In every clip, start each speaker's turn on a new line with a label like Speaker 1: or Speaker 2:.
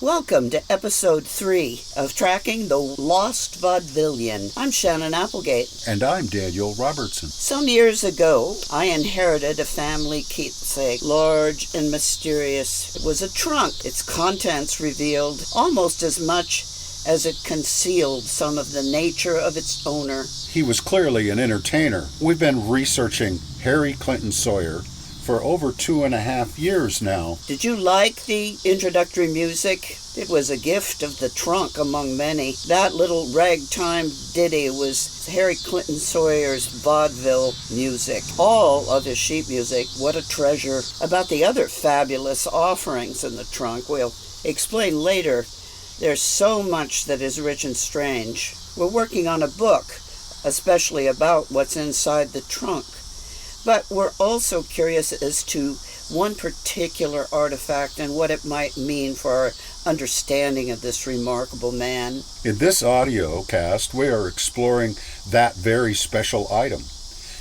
Speaker 1: Welcome to episode 3 of Tracking the Lost Vaudevillian. I'm Shannon Applegate.
Speaker 2: And I'm Daniel Robertson.
Speaker 1: Some years ago, I inherited a family keepsake, large and mysterious. It was a trunk. Its contents revealed almost as much as it concealed some of the nature of its owner.
Speaker 2: He was clearly an entertainer. We've been researching Harry Clinton Sawyer for over 2.5 years now.
Speaker 1: Did you like the introductory music? It was a gift of the trunk among many. That little ragtime ditty was Harry Clinton Sawyer's vaudeville music. All of his sheet music, what a treasure. About the other fabulous offerings in the trunk, we'll explain later. There's so much that is rich and strange. We're working on a book, especially about what's inside the trunk. But we're also curious as to one particular artifact and what it might mean for our understanding of this remarkable man.
Speaker 2: In this audio cast, we are exploring that very special item,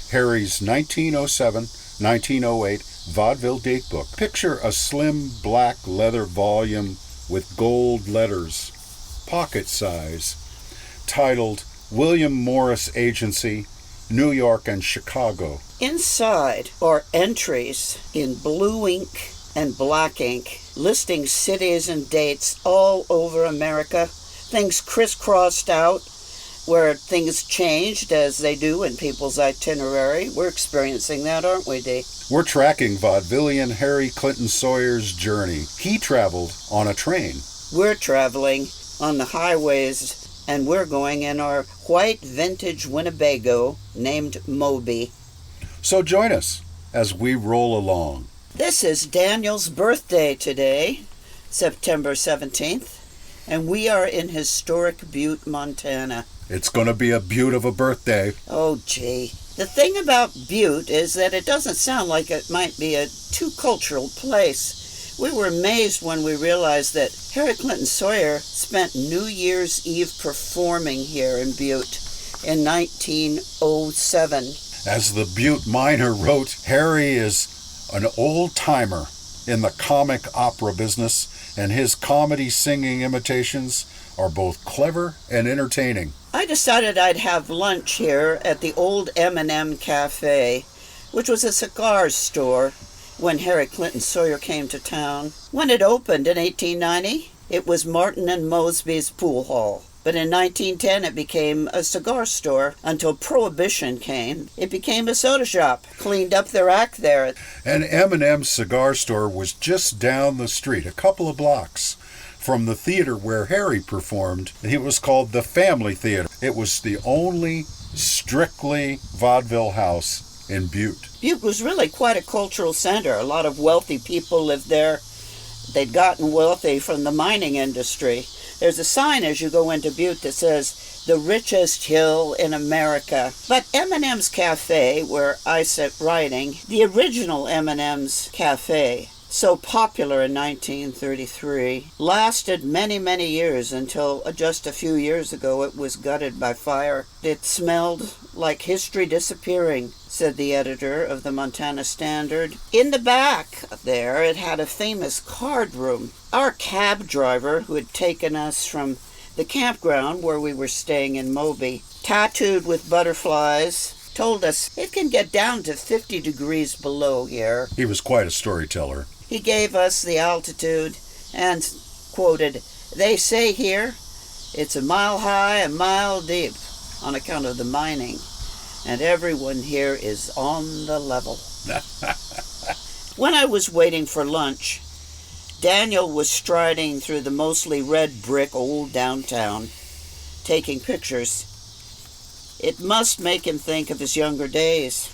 Speaker 2: Harry's 1907-1908 vaudeville datebook. Picture a slim black leather volume with gold letters, pocket size, titled William Morris Agency, New York and Chicago.
Speaker 1: Inside are entries in blue ink and black ink, listing cities and dates all over America. Things crisscrossed out where things changed as they do in people's itinerary. We're experiencing that, aren't we, Dee?
Speaker 2: We're tracking Vaudevillian Harry Clinton Sawyer's journey. He traveled on a train.
Speaker 1: We're traveling on the highways, and we're going in our white vintage Winnebago named Moby.
Speaker 2: So join us as we roll along.
Speaker 1: This is Daniel's birthday today, September 17th, and we are in historic Butte, Montana.
Speaker 2: It's going to be a beaut of a birthday.
Speaker 1: Oh, gee. The thing about Butte is that it doesn't sound like it might be a too cultural place. We were amazed when we realized that Harry Clinton Sawyer spent New Year's Eve performing here in Butte in 1907.
Speaker 2: As the Butte Miner wrote, Harry is an old-timer in the comic opera business, and his comedy singing imitations are both clever and entertaining.
Speaker 1: I decided I'd have lunch here at the old M&M Cafe, which was a cigar store when Harry Clinton Sawyer came to town. When it opened in 1890, it was Martin and Mosby's pool hall. But in 1910, it became a cigar store. Until Prohibition came, it became a soda shop. Cleaned up their act there.
Speaker 2: And M&M's cigar store was just down the street, a couple of blocks from the theater where Harry performed. It was called the Family Theater. It was the only strictly vaudeville house in Butte.
Speaker 1: Butte was really quite a cultural center. A lot of wealthy people lived there. They'd gotten wealthy from the mining industry. There's a sign as you go into Butte that says, the richest hill in America. But M&M's Cafe, where I sit writing, the original M&M's Cafe, so popular in 1933, lasted many, many years until just a few years ago it was gutted by fire. It smelled like history disappearing, said the editor of the Montana Standard. In the back there, it had a famous card room. Our cab driver, who had taken us from the campground where we were staying in Moby, tattooed with butterflies, told us it can get down to 50 degrees below here.
Speaker 2: He was quite a storyteller.
Speaker 1: He gave us the altitude and quoted, "They say here it's a mile high, a mile deep on account of the mining, and everyone here is on the level." When I was waiting for lunch, Daniel was striding through the mostly red brick old downtown, taking pictures. It must make him think of his younger days.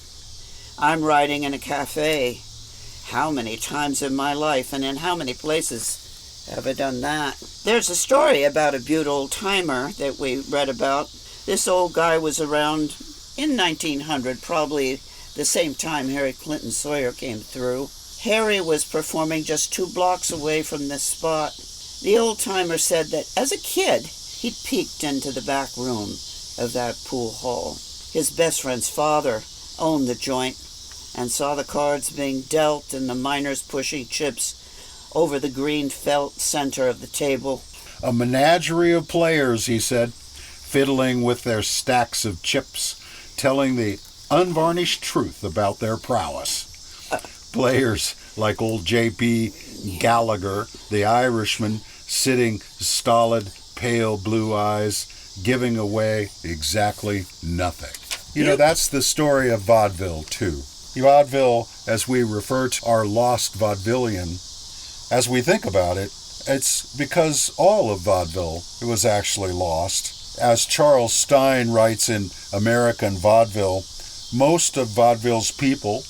Speaker 1: I'm writing in a cafe. How many times in my life and in how many places have I done that? There's a story about a Butte old-timer that we read about. This old guy was around in 1900, probably the same time Harry Clinton Sawyer came through. Harry was performing just 2 blocks away from this spot. The old-timer said that as a kid, he'd peeked into the back room of that pool hall. His best friend's father owned the joint and saw the cards being dealt and the miners pushing chips over the green felt center of the table.
Speaker 2: A menagerie of players, he said, fiddling with their stacks of chips, telling the unvarnished truth about their prowess. Players like old J.P. Gallagher, the Irishman, sitting stolid, pale blue eyes, giving away exactly nothing. You know, that's the story of vaudeville, too. Vaudeville, as we refer to our lost vaudevillian, as we think about it, it's because all of vaudeville was actually lost. As Charles Stein writes in American Vaudeville, most of vaudeville's people,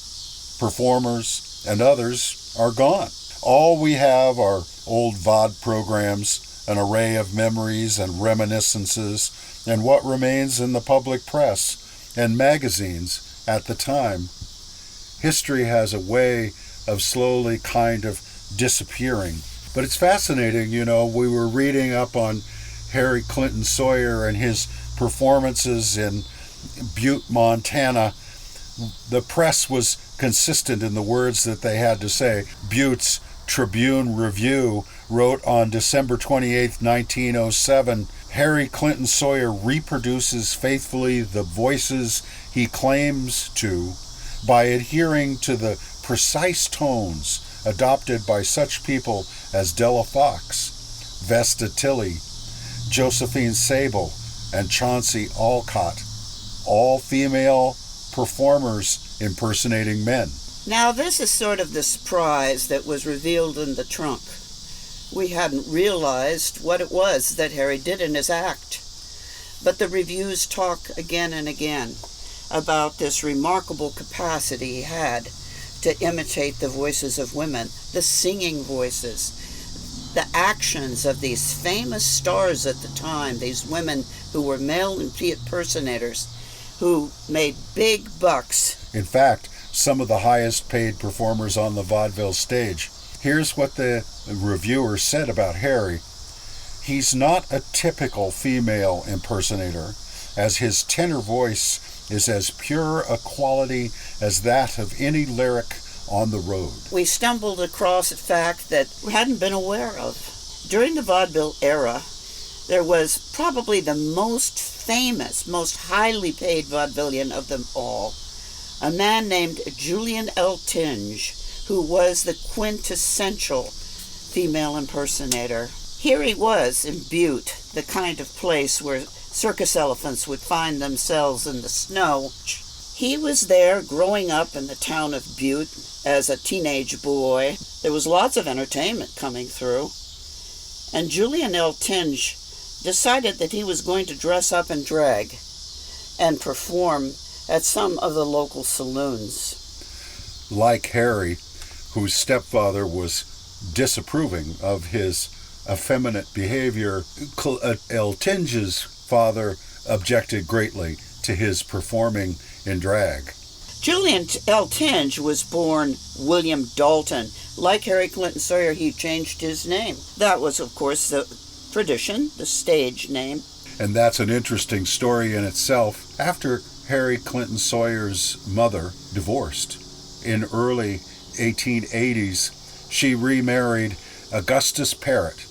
Speaker 2: performers, and others are gone. All we have are old vaud programs, an array of memories and reminiscences, and what remains in the public press and magazines at the time. History has a way of slowly kind of disappearing. But it's fascinating, you know, we were reading up on Harry Clinton Sawyer and his performances in Butte, Montana. The press was consistent in the words that they had to say. Butte's Tribune Review wrote on December 28, 1907, Harry Clinton Sawyer reproduces faithfully the voices he claims to by adhering to the precise tones adopted by such people as Della Fox, Vesta Tilley, Josephine Sable, and Chauncey Alcott, all female performers impersonating men.
Speaker 1: Now this is sort of the surprise that was revealed in the trunk. We hadn't realized what it was that Harry did in his act. But the reviews talk again and again about this remarkable capacity he had to imitate the voices of women, the singing voices, the actions of these famous stars at the time, these women who were male impersonators, who made big bucks.
Speaker 2: In fact, some of the highest paid performers on the vaudeville stage. Here's what the reviewer said about Harry. He's not a typical female impersonator, as his tenor voice is as pure a quality as that of any lyric on the road. We
Speaker 1: stumbled across a fact that we hadn't been aware of. During the vaudeville era, there was probably the most famous, most highly paid vaudevillian of them all, a man named Julian L. Tinge, who was the quintessential female impersonator. Here he was in Butte, the kind of place where circus elephants would find themselves in the snow. He was there growing up in the town of Butte as a teenage boy. There was lots of entertainment coming through. And Julian L. Tinge decided that he was going to dress up in drag and perform at some of the local saloons.
Speaker 2: Like Harry, whose stepfather was disapproving of his effeminate behavior, L. Tinge's father objected greatly to his performing in drag.
Speaker 1: Julian L. Tinge was born William Dalton. Like Harry Clinton Sawyer, he changed his name. That was, of course, the tradition, the stage name.
Speaker 2: And that's an interesting story in itself. After Harry Clinton Sawyer's mother divorced in early 1880s, she remarried Augustus Parrott,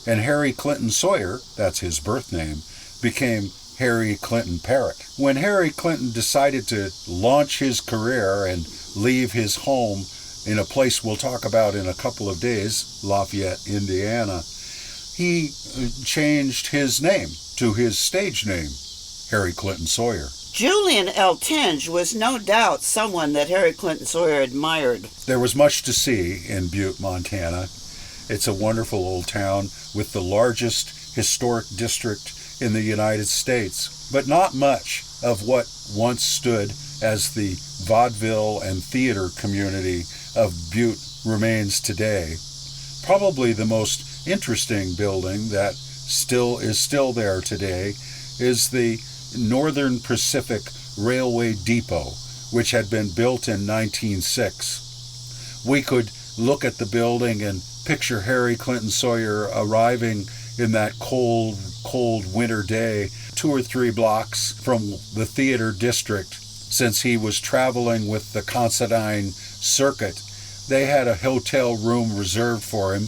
Speaker 2: and Harry Clinton Sawyer, that's his birth name, became Harry Clinton Parrott. When Harry Clinton decided to launch his career and leave his home in a place we'll talk about in a couple of days, Lafayette, Indiana, he changed his name to his stage name, Harry Clinton Sawyer.
Speaker 1: Julian L. Tinge was no doubt someone that Harry Clinton Sawyer admired.
Speaker 2: There was much to see in Butte, Montana. It's a wonderful old town with the largest historic district in the United States, but not much of what once stood as the vaudeville and theater community of Butte remains today. Probably the most interesting building that is still there today is the Northern Pacific Railway Depot, which had been built in 1906. We could look at the building and picture Harry Clinton Sawyer arriving in that cold winter day 2 or 3 blocks from the theater district, since he was traveling with the Considine Circuit they had a hotel room reserved for him.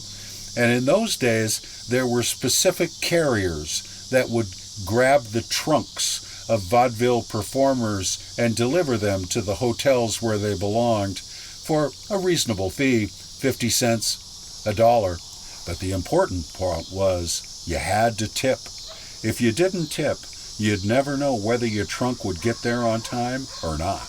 Speaker 2: And in those days, there were specific carriers that would grab the trunks of vaudeville performers and deliver them to the hotels where they belonged for a reasonable fee, 50 cents, $1. But the important part was you had to tip. If you didn't tip, you'd never know whether your trunk would get there on time or not.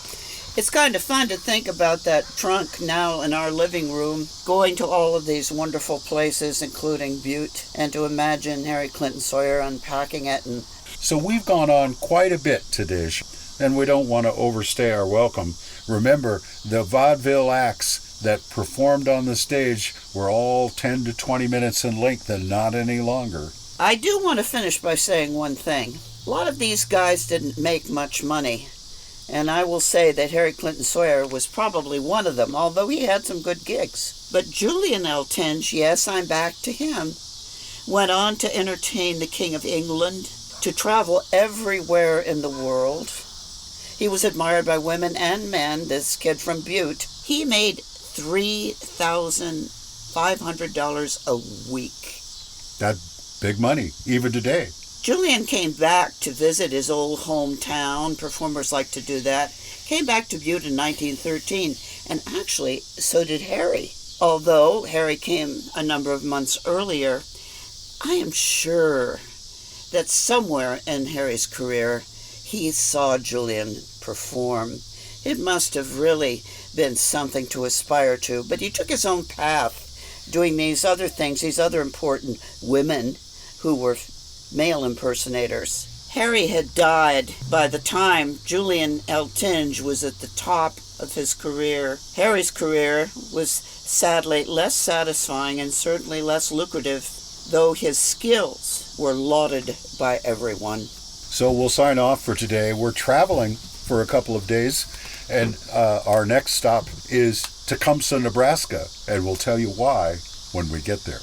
Speaker 1: It's kind of fun to think about that trunk now in our living room, going to all of these wonderful places, including Butte, and to imagine Harry Clinton Sawyer unpacking it. And
Speaker 2: so we've gone on quite a bit today, and we don't want to overstay our welcome. Remember, the vaudeville acts that performed on the stage were all 10 to 20 minutes in length and not any longer.
Speaker 1: I do want to finish by saying one thing. A lot of these guys didn't make much money. And I will say that Harry Clinton Sawyer was probably one of them, although he had some good gigs. But Julian Eltinge, yes, I'm back to him, went on to entertain the King of England, to travel everywhere in the world. He was admired by women and men, this kid from Butte. He made $3,500 a week.
Speaker 2: That's big money, even today.
Speaker 1: Julian came back to visit his old hometown. Performers like to do that. Came back to Butte in 1913, and actually, so did Harry. Although Harry came a number of months earlier, I am sure that somewhere in Harry's career, he saw Julian perform. It must have really been something to aspire to, but he took his own path, doing these other things, these other important women who were male impersonators. Harry had died by the time Julian Eltinge was at the top of his career. Harry's career was sadly less satisfying and certainly less lucrative, though his skills were lauded by everyone.
Speaker 2: So we'll sign off for today. We're traveling for a couple of days, and our next stop is Tecumseh, Nebraska, and we'll tell you why when we get there.